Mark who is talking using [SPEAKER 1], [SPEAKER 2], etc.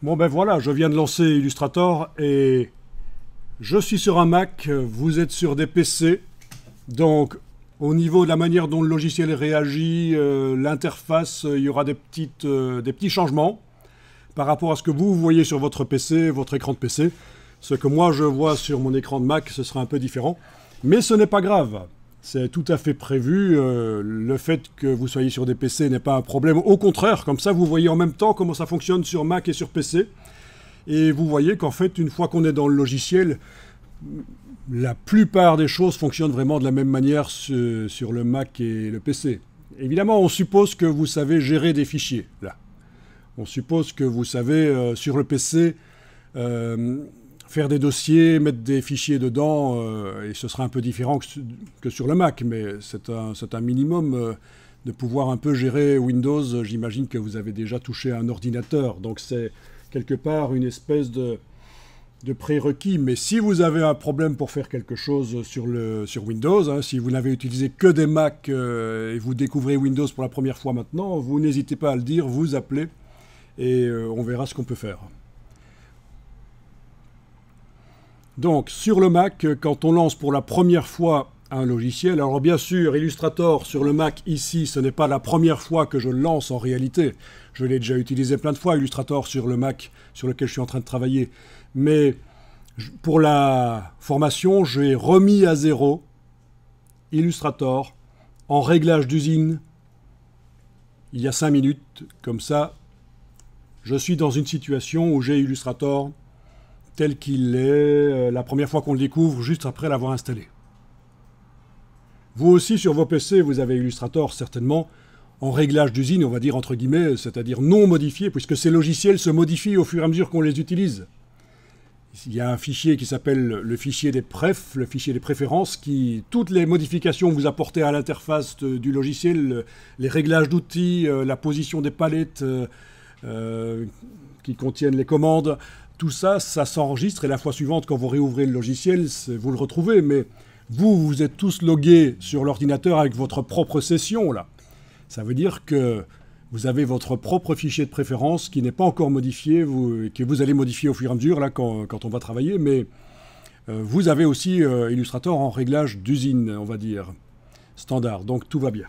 [SPEAKER 1] Bon ben voilà, je viens de lancer Illustrator et je suis sur un Mac, vous êtes sur des PC. Donc au niveau de la manière dont le logiciel réagit, l'interface, il y aura des petits changements par rapport à ce que vous voyez sur votre PC, votre écran de PC. Ce que moi je vois sur mon écran de Mac, ce sera un peu différent. Mais ce n'est pas grave. C'est tout à fait prévu. Le fait que vous soyez sur des PC n'est pas un problème. Au contraire, comme ça, vous voyez en même temps comment ça fonctionne sur Mac et sur PC. Et vous voyez qu'en fait, une fois qu'on est dans le logiciel, la plupart des choses fonctionnent vraiment de la même manière sur le Mac et le PC. Évidemment, on suppose que vous savez gérer des fichiers, là. On suppose que vous savez, sur le PC, faire des dossiers, mettre des fichiers dedans, et ce sera un peu différent que sur le Mac, mais c'est un minimum de pouvoir un peu gérer Windows. J'imagine que vous avez déjà touché à un ordinateur, donc c'est quelque part une espèce de prérequis. Mais si vous avez un problème pour faire quelque chose sur Windows, hein, si vous n'avez utilisé que des Mac et vous découvrez Windows pour la première fois maintenant, vous n'hésitez pas à le dire, vous appelez, et on verra ce qu'on peut faire. Donc, sur le Mac, quand on lance pour la première fois un logiciel, alors bien sûr, Illustrator sur le Mac, ici, ce n'est pas la première fois que je le lance en réalité. Je l'ai déjà utilisé plein de fois, Illustrator sur le Mac sur lequel je suis en train de travailler. Mais pour la formation, j'ai remis à zéro Illustrator en réglage d'usine il y a 5 minutes. Comme ça, je suis dans une situation où j'ai Illustrator tel qu'il est, la première fois qu'on le découvre, juste après l'avoir installé. Vous aussi, sur vos PC, vous avez Illustrator, certainement, en réglage d'usine, on va dire entre guillemets, c'est-à-dire non modifié, puisque ces logiciels se modifient au fur et à mesure qu'on les utilise. Il y a un fichier qui s'appelle le fichier des prefs, le fichier des préférences, qui, toutes les modifications que vous apportez à l'interface du logiciel, les réglages d'outils, la position des palettes qui contiennent les commandes, tout ça, ça s'enregistre et la fois suivante, quand vous réouvrez le logiciel, vous le retrouvez. Mais vous êtes tous logués sur l'ordinateur avec votre propre session, là. Ça veut dire que vous avez votre propre fichier de préférence qui n'est pas encore modifié, que vous allez modifier au fur et à mesure, là, quand on va travailler. Mais vous avez aussi Illustrator en réglage d'usine, on va dire, standard. Donc tout va bien.